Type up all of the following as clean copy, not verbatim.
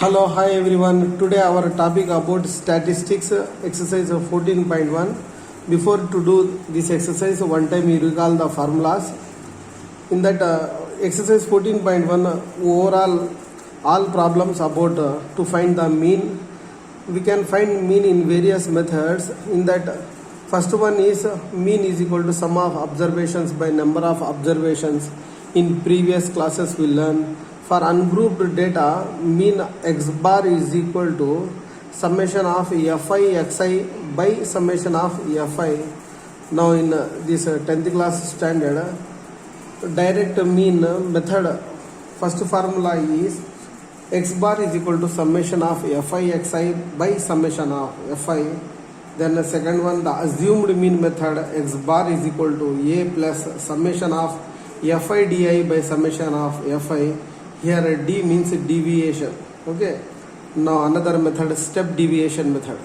Hello, hi everyone. Today our topic about statistics exercise 14.1. Before to do this exercise, one time you recall the formulas. In that exercise 14.1, overall all problems about to find the mean. We can find mean in various methods. In that first one is mean is equal to sum of observations by number of observations. In previous classes we learn. For ungrouped data, mean x bar is equal to summation of fi xi by summation of fi. Now in this 10th class standard, direct mean method, first formula is x bar is equal to summation of fi xi by summation of fi. Then the second one, the assumed mean method, x bar is equal to a plus summation of fi di by summation of fi. Here d means deviation. Okay. Now another method, step deviation method.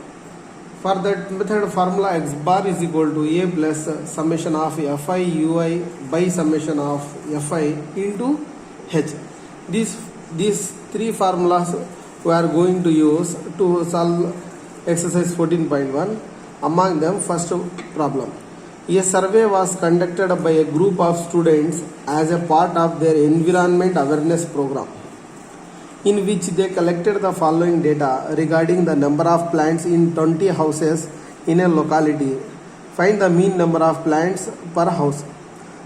For that method formula, x bar is equal to a plus summation of fi ui by summation of fi into h. These three formulas we are going to use to solve exercise 14.1. Among them, first problem. A survey was conducted by a group of students as a part of their environment awareness program, in which they collected the following data regarding the number of plants in 20 houses in a locality. Find the mean number of plants per house.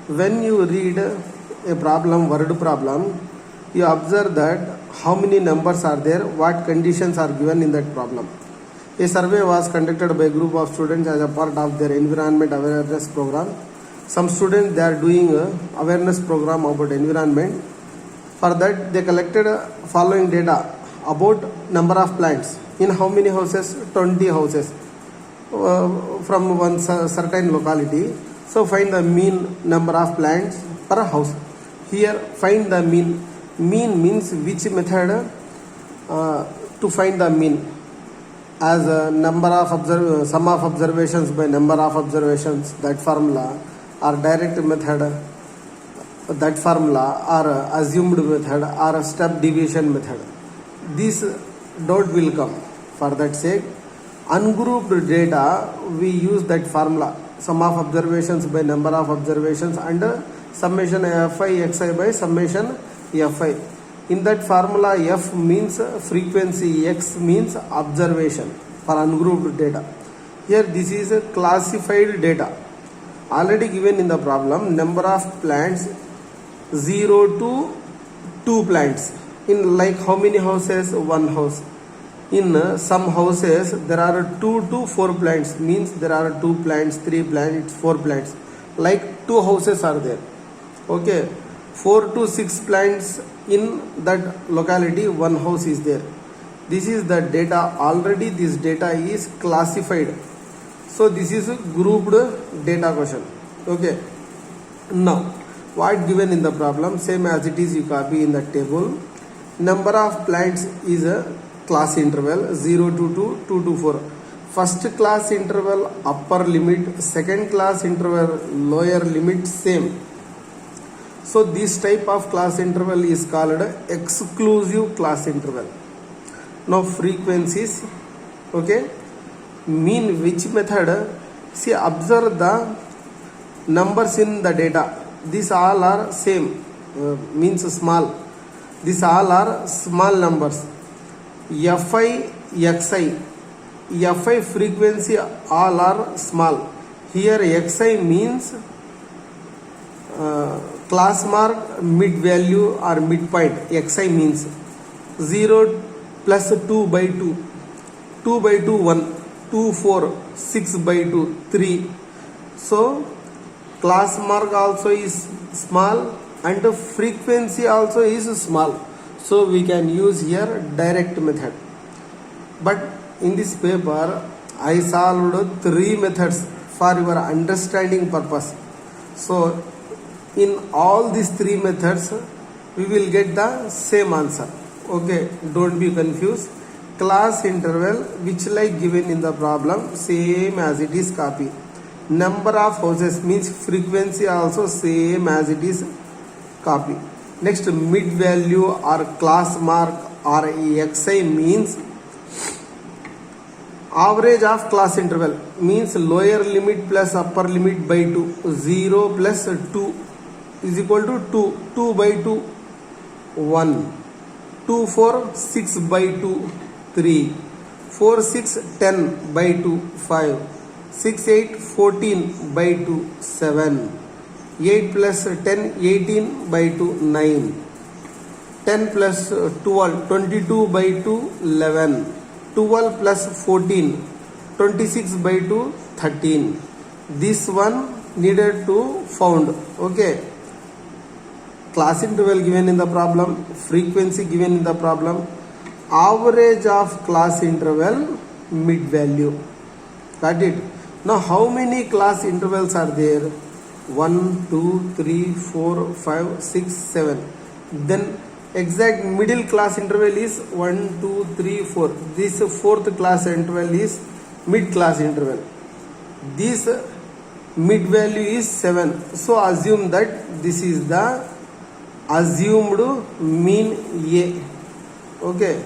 When you read a problem, word problem, you observe that how many numbers are there, what conditions are given in that problem. A survey was conducted by a group of students as a part of their environment awareness program. Some students, they are doing a awareness program about environment. For that, they collected following data about number of plants. In how many houses? 20 houses from one certain locality. So find the mean number of plants per house. Here find the mean. Mean means which method to find the mean. As a number of sum of observations by number of observations, that formula, or direct method, that formula, or assumed method, or step deviation method. This doubt will come. For that sake, ungrouped data, we use that formula, sum of observations by number of observations, and summation fi xi by summation fi. In that formula, f means frequency, x means observation for ungrouped data. Here this is a classified data. Already given in the problem, number of plants 0 to 2 plants. In like how many houses? One house. In some houses there are 2 to 4 plants, means there are 2 plants, 3 plants, 4 plants. Like 2 houses are there. Okay. 4 to 6 plants in that locality, one house is there. This is the data. Already this data is classified. So this is a grouped data question. Okay. Now what given in the problem, same as it is, you copy in the table. Number of plants is a class interval 0 to 2, 2 to 4. First class interval upper limit, second class interval lower limit same. So this type of class interval is called exclusive class interval. Now frequencies, okay, mean which method? See, observe the numbers in the data. These all are same, means small. These all are small numbers. Fi xi, fi frequency all are small. Here xi means class mark mid value or midpoint. Xi means 0 plus 2 by 2, 2 by 2 1, 2 4, 6 by 2 3. So class mark also is small and frequency also is small. So we can use here direct method. But in this paper I solved 3 methods for your understanding purpose. So in all these 3 methods, we will get the same answer. Okay, don't be confused. Class interval, which like given in the problem, same as it is copy. Number of houses means frequency also same as it is copy. Next, mid value or class mark or xi means average of class interval, means lower limit plus upper limit by 2, 0 plus 2 is equal to 2, 2 by 2 1, 2 4 6 by 2 3, 4 6 10 by 2 5, 6 8 14 by 2 7, 8 plus 10 18 by 2 9, 10 plus 12 22 by 2 11, 12 plus 14 26 by 2 13. This one needed to found. Okay, class interval given in the problem, frequency given in the problem, average of class interval, mid value. Got it? Now how many class intervals are there? 1 2 3 4 5 6 7. Then exact middle class interval is 1 2 3 4. This fourth class interval is mid class interval. This mid value is 7. So assume that this is the assumed mean A. Okay,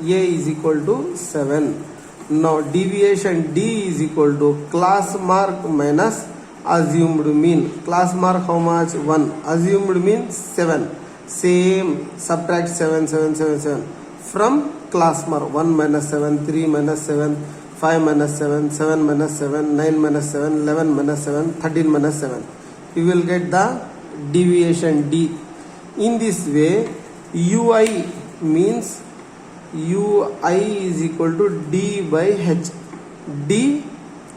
A is equal to 7. Now deviation D is equal to class mark minus assumed mean. Class mark how much? 1. Assumed mean 7. Same, subtract 7 7 7 7 from class mark. 1 minus 7, 3 minus 7, 5 minus 7, 7 minus 7, 9 minus 7, 11 minus 7, 13 minus 7. You will get the deviation D. In this way, UI means UI is equal to D by H. D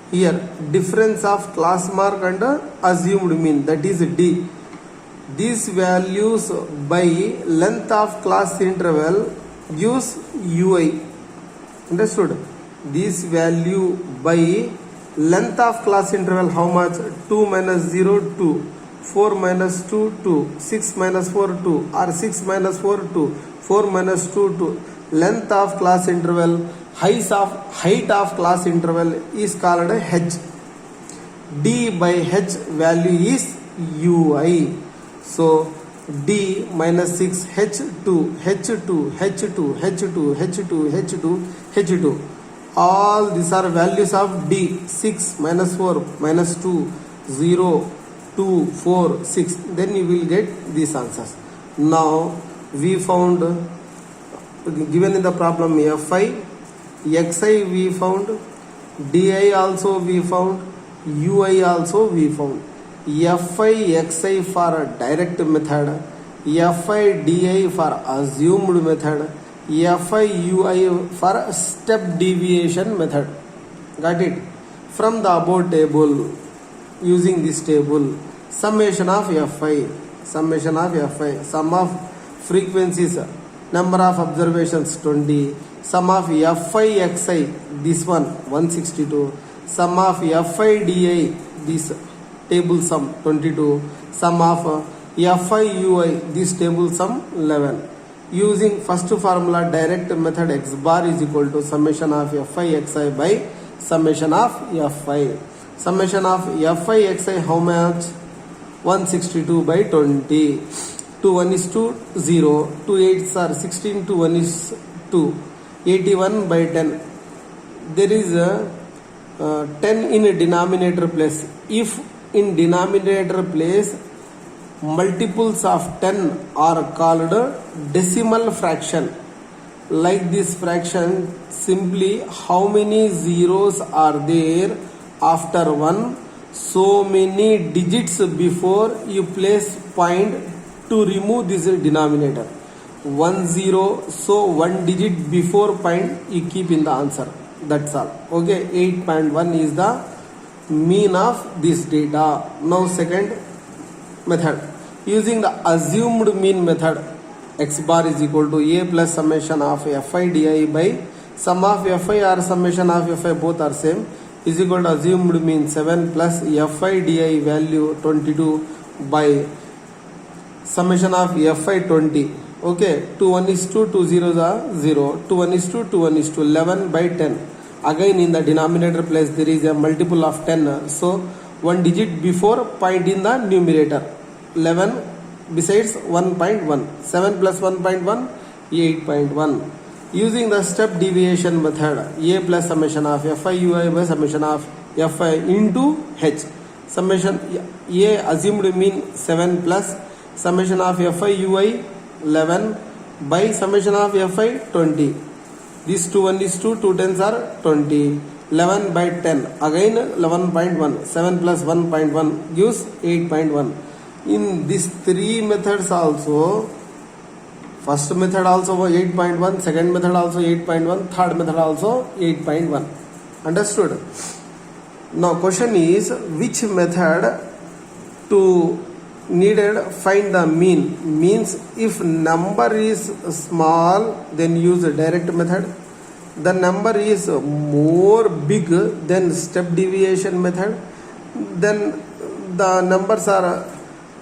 here, difference of class mark and assumed mean, that is D. These values by length of class interval gives UI. Understood? This value by length of class interval how much? 2 minus 0 2, 4 minus 2 2, 6 minus 4 2, or 6 minus 4 2, 4 minus 2 2. Length of class interval, height of class interval is called H. D by H value is UI. So D minus 6 H2 H2 H2 H2 H2 H2 H2. All these are values of D. 6 minus 4 minus 2 0 2 4 6. Then you will get these answers. Now we found, given in the problem, Fi, Xi we found, Di also we found, Ui also we found. Fi Xi for direct method, Fi Di for assumed method, Fi Ui for step deviation method. Got it? From the above table, using this table, summation of Fi, sum of frequencies, number of observations 20, sum of Fi Xi, this one 162, sum of Fi Di, this table sum 22, sum of Fi Ui, this table sum 11. Using first formula, direct method, x bar is equal to summation of Fi Xi by summation of Fi. Summation of Fi Xi how much? 162 by 20. 2 1 is to 0, 2 8s are 16, 2 1 is 2, 81 by 10. There is a 10 in a denominator place. If in denominator place multiples of 10 are called decimal fraction, like this fraction, simply how many zeros are there after 1, so many digits before you place point to remove this denominator. 1 0, so 1 digit before point you keep in the answer. That's all. Okay, 8.1 is the mean of this data. Now second method, using the assumed mean method, x bar is equal to A plus summation of Fi Di by sum of Fi or summation of Fi, both are same, is equal to assumed mean 7 plus Fi Di value 22 by summation of Fi 20. Okay, 2 1 is 2, 2 zeros are 0, 2 1 is 2, 2 1 is 2, 11 by 10. Again in the denominator place there is a multiple of 10, so one digit before point in the numerator. 11 besides 1.1, 7 plus 1.1, 8.1. Using the step deviation method, a plus summation of fi ui by summation of fi into h. Summation a assumed mean 7 plus summation of fi ui 11 by summation of fi 20. These 2 1 is 2, 2 tens are 20. 11 by 10 again 11.1. 7 plus 1.1 gives 8.1. In these three methods also, first method also 8.1, second method also 8.1, third method also 8.1. Understood? Now question is, which method to needed find the mean? Means if number is small, then use a direct method. The number is more big, then step deviation method. Then the numbers are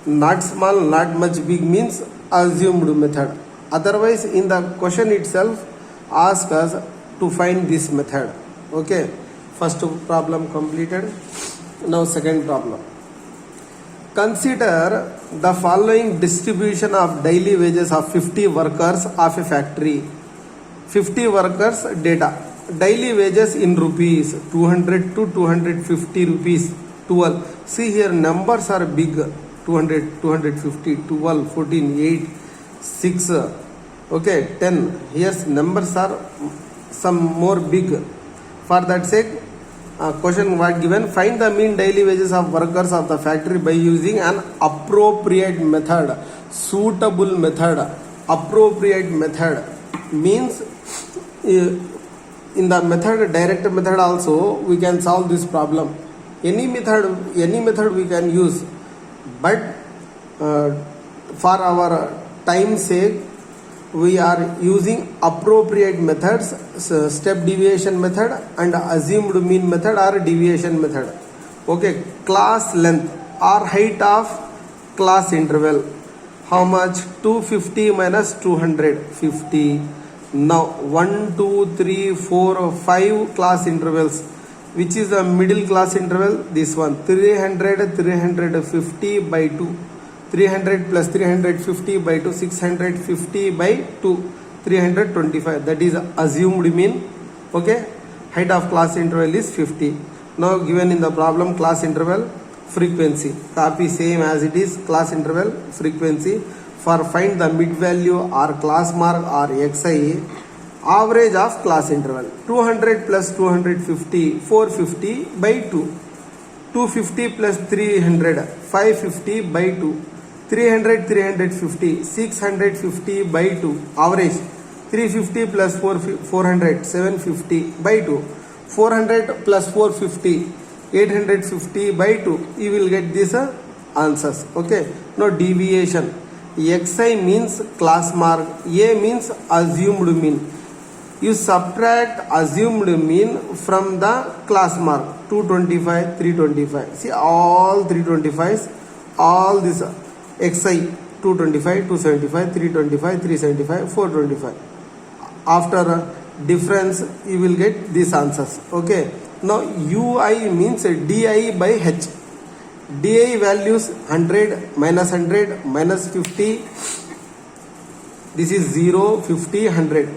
not small, not much big, means assumed method. Otherwise, in the question itself, ask us to find this method. Okay, first problem completed. Now second problem. Consider the following distribution of daily wages of 50 workers of a factory. 50 workers data. Daily wages in rupees 200 to 250 rupees 12. See here numbers are big. 200, 250, 12, 14, 8, 6, okay, 10. Here's numbers are some more big. For that sake, question was given, find the mean daily wages of workers of the factory by using an appropriate method, suitable method. Appropriate method means in the method, direct method also we can solve this problem. Any method we can use, but for our time sake we are using appropriate methods, step deviation method and assumed mean method or deviation method. Okay, class length or height of class interval. How much? 250 minus 250. Now 1, 2, 3, 4, 5 class intervals. Which is the middle class interval? This one. 300, 350 by 2. 300 plus 350 by 2, 650 by 2, 325. That is assumed mean. Okay. Height of class interval is 50. Now given in the problem, class interval, frequency. Copy same as it is, class interval, frequency. For find the mid value or class mark or xi, average of class interval. 200 plus 250, 450 by 2. 250 plus 300, 550 by 2. 300, 350, 650 by 2. Average. 350 plus 400, 750 by 2. 400 plus 450, 850 by 2. You will get these answers. Okay. Now deviation. Xi means class mark, A means assumed mean. You subtract assumed mean from the class mark. 225, 325. See all 325s, all this xi 225, 275, 325, 375, 425. After difference, you will get these answers. Okay. Now ui means di by h. Di values 100, minus 100, minus 50. This is 0, 50, 100.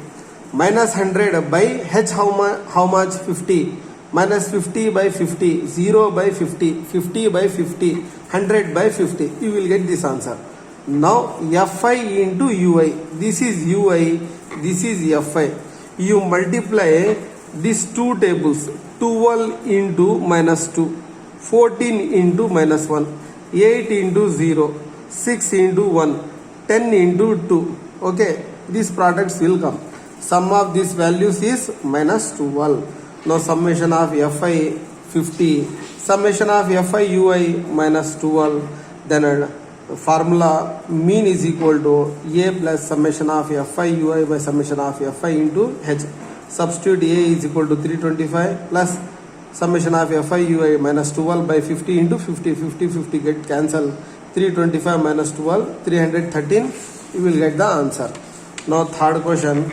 Minus 100 by h how much? 50. Minus 50 by 50. 0 by 50. 50 by 50. 100 by 50. You will get this answer. Now fi into ui. This is ui. This is fi. You multiply these two tables. 12 into minus 2. 14 into minus 1, 8 into 0, 6 into 1, 10 into 2. Okay, these products will come. Sum of these values is minus 12. Now summation of fi 50, summation of fi ui minus 12. Then formula mean is equal to a plus summation of fi ui by summation of fi into h. Substitute a is equal to 325 plus summation of fi ui minus 12 by 50 into 50, 50, 50 get cancelled. 325 minus 12, 313. You will get the answer. Now third question.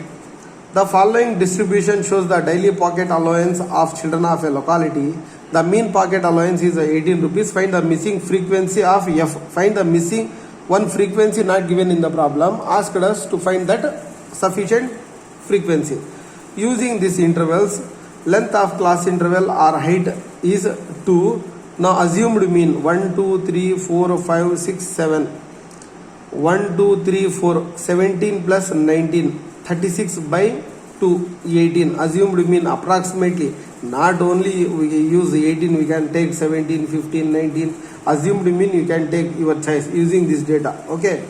The following distribution shows the daily pocket allowance of children of a locality. The mean pocket allowance is 18 rupees. Find the missing frequency of f. Find the missing one frequency not given in the problem. Asked us to find that sufficient frequency. Using these intervals, length of class interval or height is 2. Now assumed mean 1, 2, 3, 4, 5, 6, 7. 1, 2, 3, 4, 17 plus 19, 36 by 2, 18. Assumed mean approximately. Not only we use 18, we can take 17, 15, 19. Assumed mean you can take your choice using this data. Okay.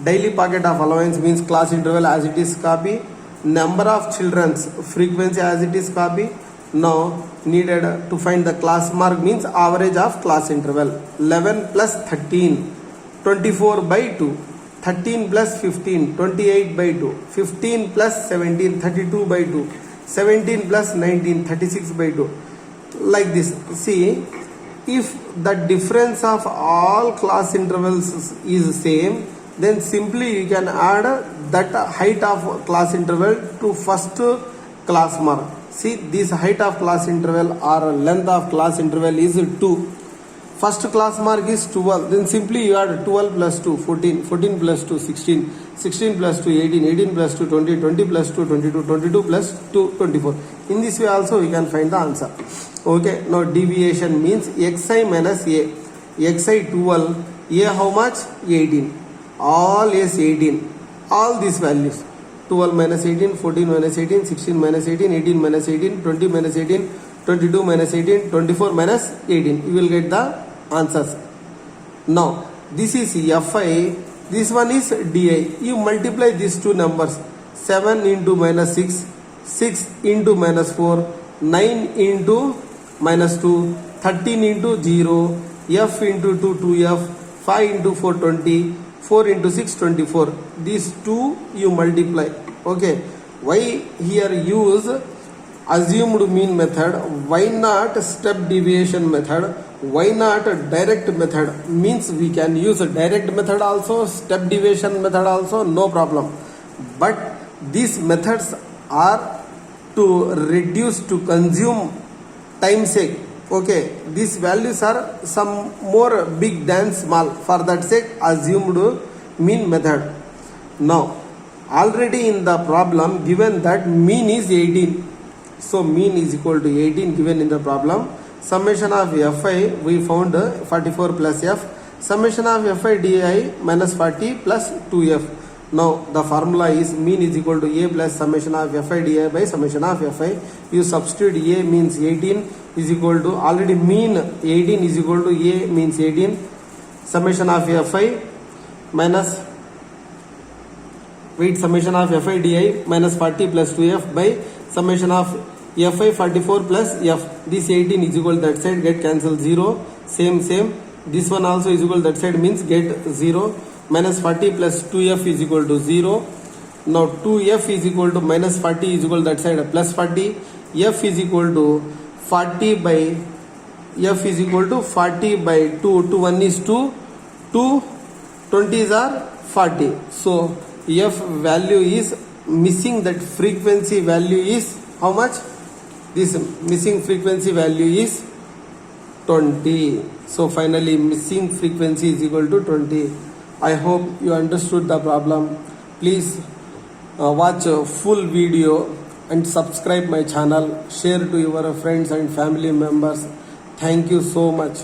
Daily pocket of allowance means class interval as it is copy. Number of children's frequency as it is copy. Now needed to find the class mark means average of class interval. 11 plus 13, 24 by 2. 13 plus 15, 28 by 2. 15 plus 17, 32 by 2. 17 plus 19, 36 by 2. Like this. See, if the difference of all class intervals is same, then simply you can add that height of class interval to first class mark. See, this height of class interval or length of class interval is 2. First class mark is 12. Then simply you add 12 plus 2, 14. 14 plus 2, 16. 16 plus 2, 18. 18 plus 2, 20. 20 plus 2, 22. 22 plus 2, 24. In this way also we can find the answer. Okay. Now deviation means xi minus a. Xi 12. A how much? 18. All is 18. All these values. 12 minus 18, 14 minus 18, 16 minus 18, 18 minus 18, 20 minus 18, 22 minus 18, 24 minus 18. You will get the answers. Now this is Fi, this one is Di. You multiply these two numbers. 7 into minus 6, 6 into minus 4, 9 into minus 2, 13 into 0, F into 2, 2F, 5 into 4, 20, 4 into 6, 24. These two you multiply. Okay. Why here use assumed mean method? Why not step deviation method? Why not direct method? Means we can use a direct method also, step deviation method also, no problem. But these methods are to reduce, to consume time sake. Okay, these values are some more big than small. For that sake, assumed mean method. Now, already in the problem given that mean is 18. So mean is equal to 18 given in the problem. Summation of Fi we found 44 plus F. Summation of Fi Di minus 40 plus 2F. Now the formula is mean is equal to A plus summation of Fi Di by summation of Fi. You substitute A means 18 is equal to, already mean 18 is equal to A means 18. Summation of Fi minus, summation of Fi Di minus 40 plus 2F by summation of Fi 44 plus F. This 18 is equal to that side, get cancel 0. Same. This one also is equal to that side, means get 0. Minus 40 plus 2F is equal to 0. Now 2F is equal to minus 40 is equal to that side plus 40. F is equal to 40 by, F is equal to 40 by 2. 2 1 is 2. 2 20s are 40. So F value is missing, that frequency value is how much? This missing frequency value is 20. So finally missing frequency is equal to 20. I hope you understood the problem. Please watch a full video and subscribe my channel. Share to your friends and family members. Thank you so much.